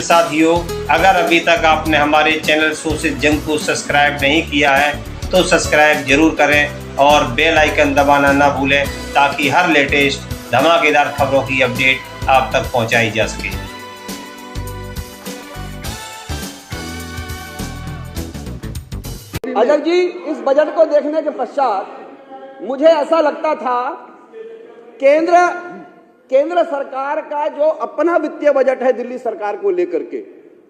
साथियों, अगर अभी तक आपने हमारे चैनल सोशल जंग को सब्सक्राइब नहीं किया है तो सब्सक्राइब जरूर करें और बेल आइकन दबाना ना भूलें ताकि हर लेटेस्ट धमाकेदार खबरों की अपडेट आप तक पहुंचाई जा सके। अजय जी, इस बजट को देखने के पश्चात मुझे ऐसा लगता था केंद्र सरकार का जो अपना वित्तीय बजट है दिल्ली सरकार को लेकर के,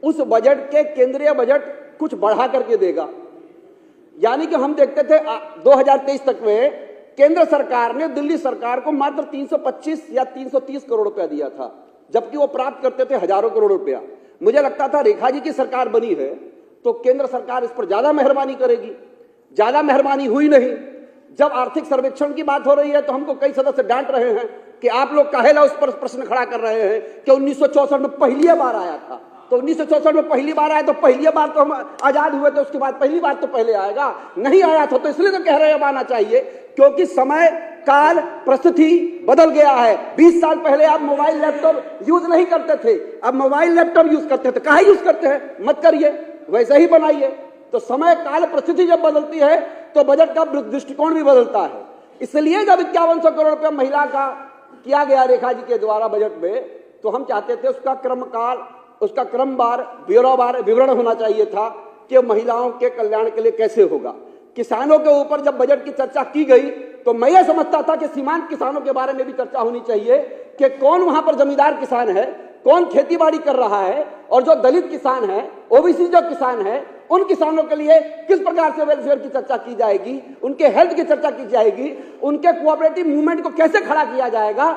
उस बजट के केंद्रीय बजट कुछ बढ़ा करके देगा। यानी कि हम देखते थे 2023 तक में केंद्र सरकार ने दिल्ली सरकार को मात्र 325 या 330 करोड़ रुपया दिया था, जबकि वो प्राप्त करते थे हजारों करोड़ रुपया। मुझे लगता था रेखा जी की सरकार बनी है तो केंद्र सरकार इस पर ज्यादा मेहरबानी करेगी, ज्यादा मेहरबानी हुई नहीं। जब आर्थिक सर्वेक्षण की बात हो रही है तो हमको कई सदस्य डांट रहे हैं कि आप लोग काहेला उस पर प्रश्न खड़ा कर रहे हैं कि 1964 में पहली बार आया था। तो 1964 में पहली बार आया तो पहली बार तो हम आजाद हुए, तो उसके बाद पहली बार तो पहले आएगा, नहीं आया था तो इसलिए तो कह रहे हैं अब आना चाहिए, क्योंकि समय काल परिस्थिति बदल गया है। 20 साल पहले आप मोबाइल लैपटॉप यूज नहीं करते थे, अब मोबाइल लैपटॉप यूज करते थे। काहे यूज करते हैं? मत करिए, वैसे ही बनाइए। तो समय काल परिस्थिति जब बदलती है तो बजट का दृष्टिकोण भी बदलता है। इसलिए जब 5100 करोड़ रुपया महिला का किया गया रेखा जी के द्वारा बजट में, तो हम चाहते थे उसका क्रमवार ब्यौरावार विवरण होना चाहिए था कि महिलाओं के कल्याण के लिए कैसे होगा। किसानों के ऊपर जब बजट की चर्चा की गई तो मैं ये समझता था कि सीमांत किसानों के बारे में भी चर्चा होनी चाहिए कि कौन वहां पर जमींदार किसान है, कौन खेतीबाड़ी कर रहा है, और जो दलित किसान है, ओबीसी जो किसान है, उन किसानों के लिए किस प्रकार से वेलफेयर की चर्चा की जाएगी, उनके हेल्थ की चर्चा की जाएगी, उनके कोऑपरेटिव मूवमेंट को कैसे खड़ा किया जाएगा।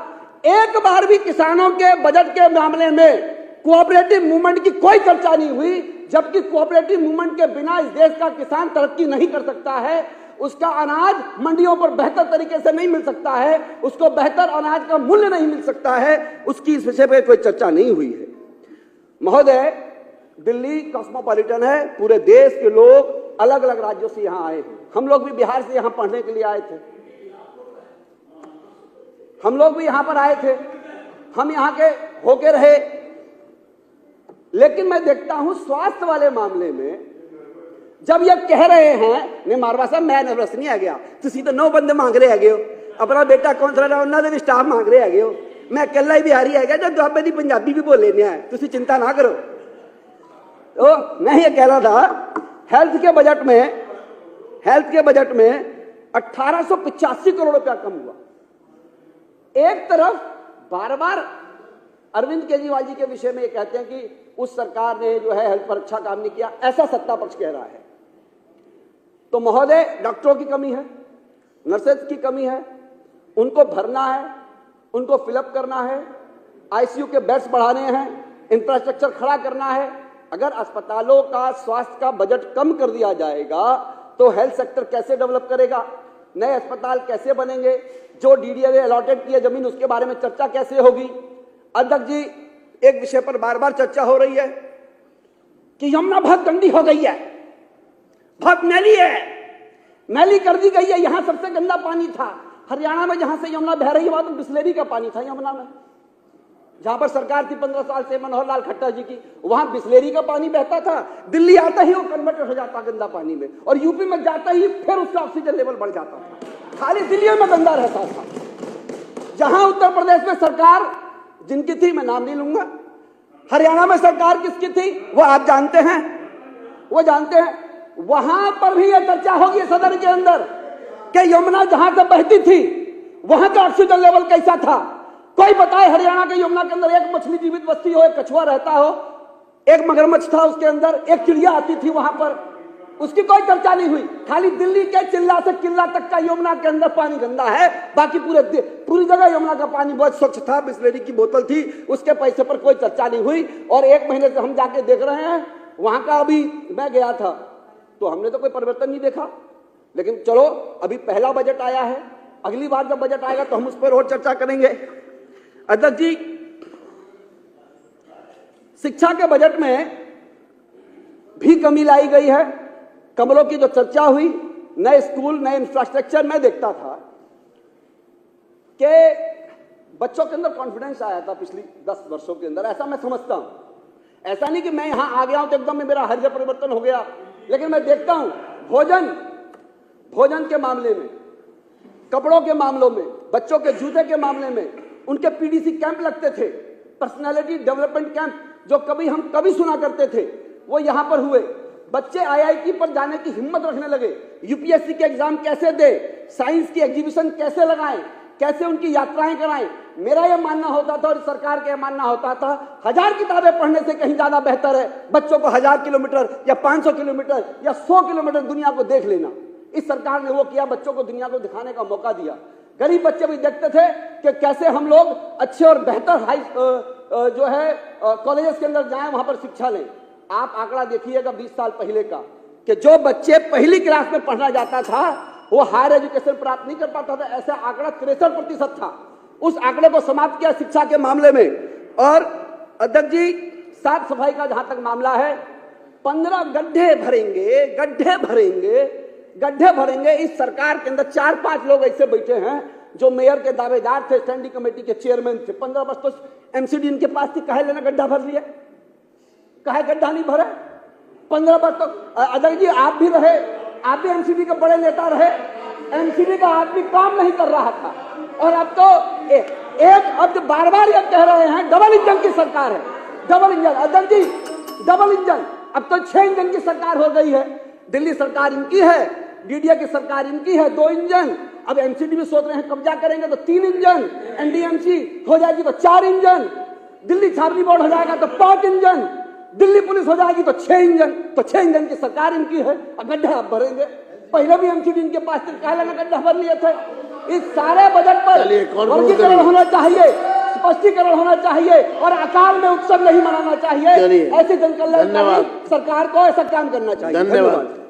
एक बार भी किसानों के बजट के मामले में कोऑपरेटिव मूवमेंट की कोई चर्चा नहीं हुई, जबकि कोऑपरेटिव मूवमेंट के बिना इस देश का किसान तरक्की नहीं कर सकता है। उसका अनाज मंडियों पर बेहतर तरीके से नहीं मिल सकता है, उसको बेहतर अनाज का मूल्य नहीं मिल सकता है, उसकी इस विषय पर कोई चर्चा नहीं हुई है। महोदय, दिल्ली कॉस्मोपॉलिटन है, पूरे देश के लोग अलग अलग राज्यों से यहाँ आए हैं। हम लोग भी बिहार से यहाँ पढ़ने के लिए आए थे, हम लोग भी यहाँ पर आए थे, हम यहाँ के होके रहे। लेकिन मैं देखता हूं स्वास्थ्य वाले मामले में जब ये कह रहे हैं ने मारवा साहब मैं नर्वस नहीं आ गया, तुसी तो 9 बंदे मांग रहे हैगे हो, अपना बेटा कौंसलर है उन्होंने भी स्टाफ मांग रहे हैगे हो, मैं अकेला ही बिहारी है जो दुआबे दी पंजाबी भी बोले नहीं है, तुसी चिंता ना करो। तो मैं ये कह रहा था हेल्थ के बजट में 1885 करोड़ रुपया कम हुआ। एक तरफ बार बार अरविंद केजरीवाल जी के विषय में ये कहते हैं कि उस सरकार ने जो है हेल्थ पर अच्छा काम नहीं किया, ऐसा सत्ता पक्ष कह रहा है। तो महोदय, डॉक्टरों की कमी है, नर्सेज की कमी है, उनको भरना है, उनको फिलअप करना है, आईसीयू के बेड्स बढ़ाने हैं, इंफ्रास्ट्रक्चर खड़ा करना है। अगर अस्पतालों का स्वास्थ्य का बजट कम कर दिया जाएगा तो हेल्थ सेक्टर कैसे डेवलप करेगा, नए अस्पताल कैसे बनेंगे, जो डीडीए अलॉटेड की है जमीन उसके बारे में चर्चा कैसे होगी। अध्यक्ष जी, एक विषय पर बार बार चर्चा हो रही है कि यमुना बहुत गंदी हो गई है, बहुत मैली है, मैली कर दी गई है। यहां सबसे गंदा पानी था हरियाणा में, जहां से यमुना बह रही है वहां तो बिस्लेरी का पानी था यमुना में। जहां पर सरकार थी 15 साल से मनोहर लाल खट्टर जी की, वहां बिस्लेरी का पानी बहता था, दिल्ली आता ही वो कन्वर्ट हो जाता गंदा पानी में, और यूपी में जाता ही फिर उसका ऑक्सीजन लेवल बढ़ जाता था। खाली दिल्ली में गंदा रहता था। जहां उत्तर प्रदेश में सरकार जिनकी थी, मैं नाम नहीं लूंगा, हरियाणा में सरकार किसकी थी वो आप जानते हैं, वो जानते हैं। वहां पर भी यह चर्चा होगी सदन के अंदर कि यमुना जहां से बहती थी वहां का ऑक्सीजन लेवल कैसा था। कोई बताए हरियाणा के यमुना के अंदर एक मछली जीवित बस्ती हो, एक कछुआ रहता हो, एक मगरमच्छ था उसके अंदर, एक चिड़िया आती थी वहां पर, उसकी कोई चर्चा नहीं हुई। खाली दिल्ली के चिल्ला से किल्ला तक का यमुना के अंदर पानी गंदा है, बाकी पूरी जगह यमुना का पानी बहुत स्वच्छ था, बिस्लेरी की बोतल थी, उसके पैसे पर कोई चर्चा नहीं हुई। और 1 महीने से हम जाके देख रहे हैं वहां का, अभी मैं गया था तो हमने तो कोई परिवर्तन नहीं देखा। लेकिन चलो, अभी पहला बजट आया है, अगली बार जब बजट आएगा तो हम उस पर और चर्चा करेंगे। अध्यक्ष जी, शिक्षा के बजट में भी कमी लाई गई है। कमलों की जो चर्चा हुई, नए स्कूल, नए इंफ्रास्ट्रक्चर, मैं देखता था कि बच्चों के अंदर कॉन्फिडेंस आया था पिछली 10 वर्षों के अंदर, ऐसा मैं समझता हूं। ऐसा नहीं कि मैं यहां आ गया हूं तो एकदम में मेरा हृदय परिवर्तन हो गया, लेकिन मैं देखता हूं भोजन के मामले में, कपड़ों के मामलों में, बच्चों के जूते के मामले में, उनके पीडीसी कैंप लगते थे, पर्सनालिटी डेवलपमेंट कैंप जो हम कभी सुना करते थे, वो यहां पर हुए। बच्चे आईआईटी पर जाने की हिम्मत रखने लगे, यूपीएससी के एग्जाम कैसे दे, साइंस की एग्जीबिशन कैसे लगाएं, कैसे उनकी यात्राएं कराएं। मेरा यह मानना होता था और सरकार का यह मानना होता था 1000 किताबें पढ़ने से कहीं ज्यादा बेहतर है बच्चों को 1000 किलोमीटर या 500 किलोमीटर या 100 किलोमीटर दुनिया को देख लेना। इस सरकार ने वो किया, बच्चों को दुनिया को दिखाने का मौका दिया। गरीब बच्चे भी देखते थे कि कैसे हम लोग अच्छे और बेहतर कॉलेजेस के अंदर जाएं, वहां पर शिक्षा लें। आप आंकड़ा देखिएगा 20 साल पहले का कि जो बच्चे पहली क्लास में पढ़ना जाता था वो हायर एजुकेशन प्राप्त नहीं कर पाता था, ऐसा आंकड़ा 63% था। उस आंकड़े को समाप्त किया शिक्षा के मामले में। और अध्यक्ष जी, साफ सफाई का जहां तक मामला है, 15 गड्ढे भरेंगे। इस सरकार के अंदर 4-5 लोग ऐसे बैठे हैं जो मेयर के दावेदार थे, स्टैंडिंग कमेटी के चेयरमैन थे। 15 वर्ष तो एमसीडी इनके पास थी, कहे लेना गड्ढा भर लिया, कहे गड्ढा नहीं भरे। 15 वर्ष तो अध्यक्ष जी आप भी रहे, आप भी एमसीडी के बड़े नेता रहे, एमसीडी का आदमी काम नहीं कर रहा था। और अब तो अब बार-बार ये कह रहे हैं डबल इंजन की सरकार है, डबल इंजन। अध्यक्ष जी डबल इंजन, अब तो 6 इंजन की सरकार हो गई है। दिल्ली सरकार इनकी है, डीडीए की सरकार इनकी है, 2 इंजन। अब एमसीडी भी सोच रहे हैं कब्जा करेंगे तो 3 इंजन, एनडीएमसी हो जाएगी तो 4 इंजन, दिल्ली छावनी बोर्ड हो जाएगा तो 5 इंजन, दिल्ली पुलिस हो जाएगी तो 6 इंजन। तो 6 इंजन की सरकार इनकी है। अब गड्ढा आप भरेंगे, पहले भी एमसीडी इनके पास थे, कहा लगा गड्ढा भर लिए थे। इस सारे बजट पर वर्गीकरण होना चाहिए, स्पष्टीकरण होना चाहिए और अकाल में उत्सव नहीं मनाना चाहिए। ऐसी जनकल्याणकारी सरकार को ऐसा काम करना चाहिए। धन्यवाद।